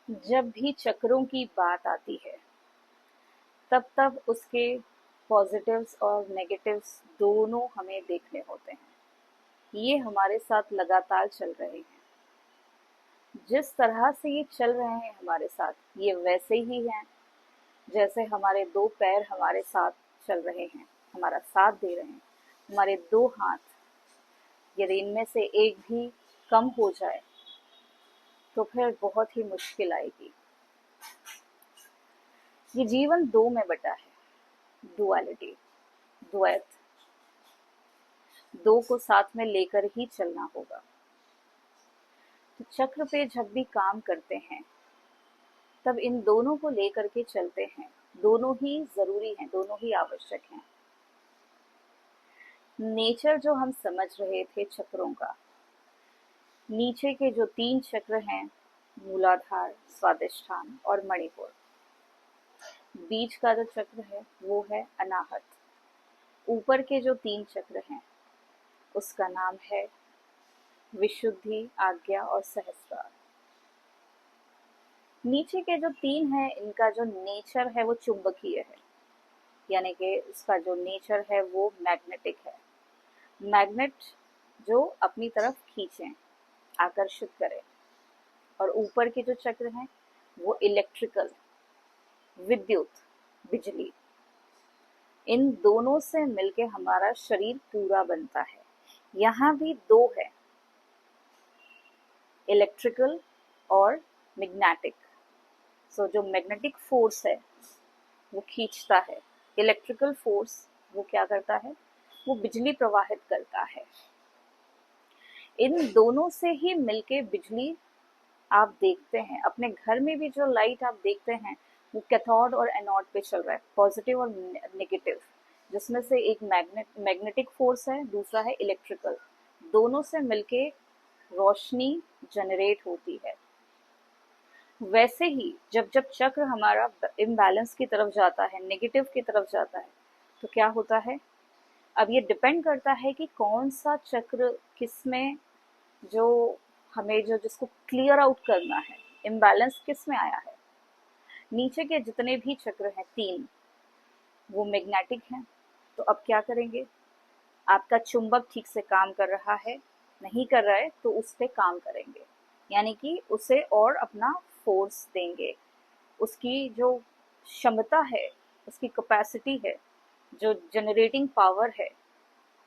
जब भी चक्रों की बात आती है तब तब उसके पॉजिटिव्स और नेगेटिव्स दोनों हमें देखने होते हैं। ये हमारे साथ लगातार चल रहे हैं। जिस तरह से ये चल रहे हैं हमारे साथ, ये वैसे ही हैं जैसे हमारे दो पैर हमारे साथ चल रहे हैं, हमारा साथ दे रहे हैं। हमारे दो हाथ, यदि इनमें से एक भी कम हो जाए तो फिर बहुत ही मुश्किल आएगी। ये जीवन दो में बटा है, डुअलिटी, द्वैत। दो को साथ में लेकर ही चलना होगा। तो चक्र पे जब भी काम करते हैं तब इन दोनों को लेकर के चलते हैं। दोनों ही जरूरी हैं, दोनों ही आवश्यक हैं। नेचर जो हम समझ रहे थे चक्रों का, नीचे के जो तीन चक्र हैं, मूलाधार, स्वादिष्ठान और मणिपुर। बीच का जो चक्र है वो है अनाहत। ऊपर के जो तीन चक्र हैं उसका नाम है विशुद्धि, आज्ञा और सहस्रार। नीचे के जो तीन हैं इनका जो नेचर है वो चुंबकीय है, यानी कि उसका जो नेचर है वो मैग्नेटिक है। मैग्नेट जो अपनी तरफ खींचे, आकर्षित करे। और ऊपर के जो चक्र हैं वो इलेक्ट्रिकल, विद्युत, बिजली। इन दोनों से मिलके हमारा शरीर पूरा बनता है। यहाँ भी दो है, इलेक्ट्रिकल और मैग्नेटिक। सो जो मैग्नेटिक फोर्स है वो खींचता है, इलेक्ट्रिकल फोर्स वो क्या करता है, वो बिजली प्रवाहित करता है। इन दोनों से ही मिलके बिजली आप देखते हैं अपने घर में भी। जो लाइट आप देखते हैं वो कैथोड और एनोड पे चल रहा है, पॉजिटिव और नेगेटिव, जिसमें से एक मैग्नेटिक फोर्स है, दूसरा है इलेक्ट्रिकल। दोनों से मिलके रोशनी जनरेट होती है। वैसे ही जब जब चक्र हमारा इम्बैलेंस की तरफ जाता है, नेगेटिव की तरफ जाता है, तो क्या होता है। अब ये डिपेंड करता है कि कौन सा चक्र किसमें, जो हमें जो जिसको क्लियर आउट करना है, इम्बैलेंस किस में आया है। नीचे के जितने भी चक्र हैं तीन, वो मैग्नेटिक हैं। तो अब क्या करेंगे, आपका चुंबक ठीक से काम कर रहा है, नहीं कर रहा है तो उस पे काम करेंगे, यानी कि उसे और अपना फोर्स देंगे। उसकी जो क्षमता है, उसकी कैपेसिटी है, जो जनरेटिंग पावर है,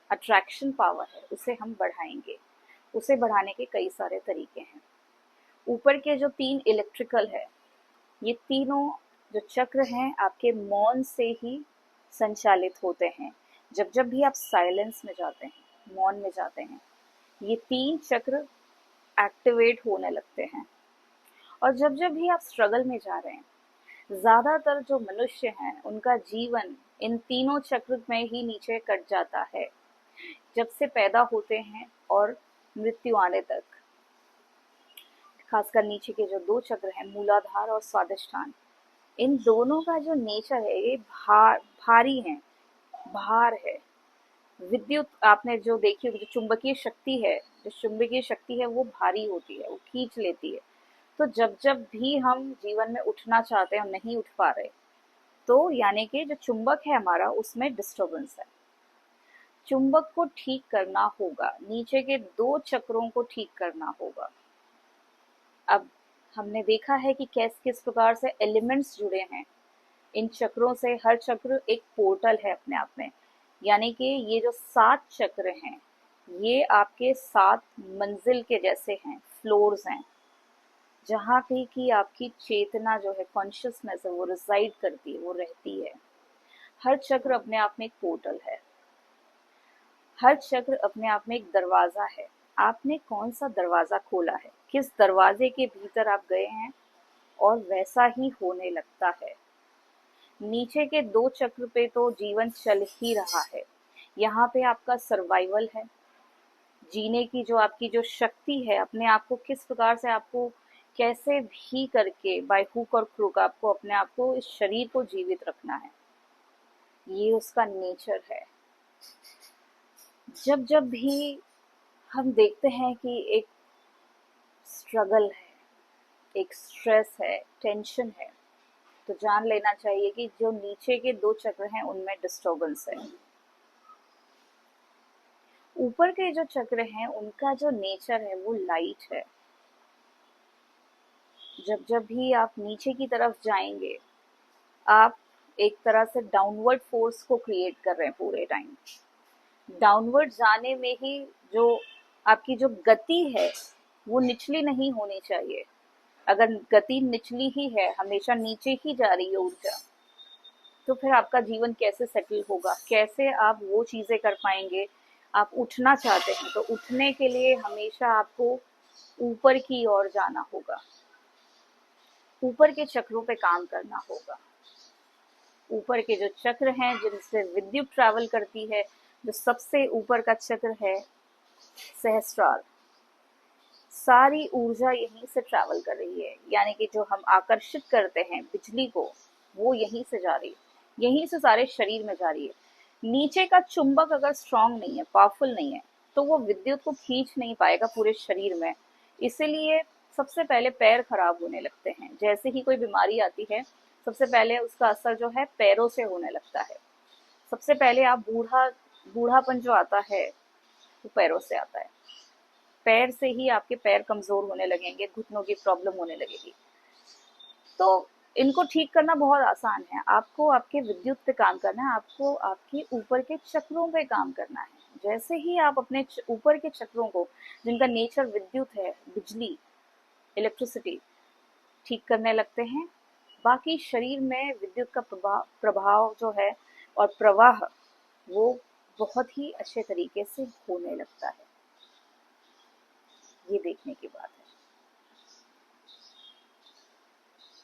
अट्रैक्शन पावर है, उसे हम बढ़ाएंगे। उसे बढ़ाने के कई सारे तरीके हैं। ऊपर के जो तीन इलेक्ट्रिकल है, ये तीनों जो चक्र हैं आपके मौन से ही संचालित होते हैं। जब जब भी आप साइलेंस में जाते हैं, मौन में जाते हैं, ये तीन चक्र एक्टिवेट होने लगते हैं। और जब जब भी आप स्ट्रगल में जा रहे हैं, ज्यादातर जो मनुष्य हैं उनका जीवन इन तीनों चक्र में ही नीचे कट जाता है, जब से पैदा होते हैं और मृत्यु आने तक। खासकर नीचे के जो दो चक्र हैं, मूलाधार और स्वादिष्ठान, इन दोनों का जो नेचर है ये भारी है, भार है। विद्युत आपने जो देखी होगी, जो चुंबकीय शक्ति है, जो चुंबकीय शक्ति है वो भारी होती है, वो खींच लेती है। तो जब जब भी हम जीवन में उठना चाहते हैं, हम नहीं उठ पा रहे, तो यानी कि जो चुंबक है हमारा उसमें डिस्टरबेंस है। चुंबक को ठीक करना होगा, नीचे के दो चक्रों को ठीक करना होगा। अब हमने देखा है कि किस प्रकार से एलिमेंट्स जुड़े हैं इन चक्रों से। हर चक्र एक पोर्टल है अपने आप में, यानी कि ये जो सात चक्र हैं ये आपके सात मंजिल के जैसे हैं, फ्लोर्स हैं, जहाँ पे कि आपकी चेतना जो है, कॉन्शियसनेस है, वो रिसाइड करती है, वो रहती है। हर चक्र अपने आप में एक पोर्टल है, हर चक्र अपने आप में एक दरवाजा है। आपने कौन सा दरवाजा खोला है, किस दरवाजे के भीतर आप गए हैं, और वैसा ही होने लगता है। नीचे के दो चक्र पे तो जीवन चल ही रहा है। यहाँ पे आपका सर्वाइवल है, जीने की जो आपकी जो शक्ति है, अपने आप को किस प्रकार से, आपको कैसे भी करके बाय हुक और क्रुक आपको अपने आप को, इस शरीर को जीवित रखना है, ये उसका नेचर है। जब जब भी हम देखते हैं कि एक स्ट्रगल है, एक स्ट्रेस है, टेंशन है, तो जान लेना चाहिए कि जो नीचे के 2 चक्र हैं उनमें डिस्टर्बेंस है। ऊपर के जो चक्र हैं उनका जो नेचर है वो लाइट है। जब जब भी आप नीचे की तरफ जाएंगे, आप एक तरह से डाउनवर्ड फोर्स को क्रिएट कर रहे हैं पूरे टाइम। डाउनवर्ड जाने में ही जो आपकी जो गति है वो निचली नहीं होनी चाहिए। अगर गति निचली ही है, हमेशा नीचे ही जा रही है ऊर्जा, तो फिर आपका जीवन कैसे सेटल होगा, कैसे आप वो चीजें कर पाएंगे। आप उठना चाहते हैं तो उठने के लिए हमेशा आपको ऊपर की ओर जाना होगा, ऊपर के चक्रों पे काम करना होगा। ऊपर के जो चक्र हैं जिनसे विद्युत ट्रैवल करती है, जो सबसे ऊपर का चक्र है सहस्त्रार, सारी ऊर्जा यहीं से ट्रैवल कर रही है। यानी कि जो हम आकर्षित करते हैं बिजली को, वो यहीं से जा रही है, यहीं से सारे शरीर में जा रही है। नीचे का चुंबक अगर स्ट्रांग नहीं है, पावरफुल नहीं है, तो वो विद्युत को खींच नहीं पाएगा पूरे शरीर में। इसीलिए सबसे पहले पैर खराब होने लगते हैं। जैसे ही कोई बीमारी आती है, सबसे पहले उसका असर जो है पैरों से होने लगता है। सबसे पहले आप बूढ़ापन जो आता है वो पैरों से आता है। पैर से ही आपके पैर कमजोर होने लगेंगे, घुटनों की प्रॉब्लम होने लगेगी। तो इनको ठीक करना बहुत आसान है। आपको आपके विद्युत पे काम करना है, आपको आपके ऊपर के चक्रों पे काम करना है। जैसे ही आप अपने ऊपर के चक्रों को, जिनका नेचर विद्युत है, बिजली, इलेक्ट्रिसिटी, ठीक करने लगते हैं, बाकी शरीर में विद्युत का प्रभाव जो है और प्रवाह, वो बहुत ही अच्छे तरीके से होने लगता है। ये देखने की बात है।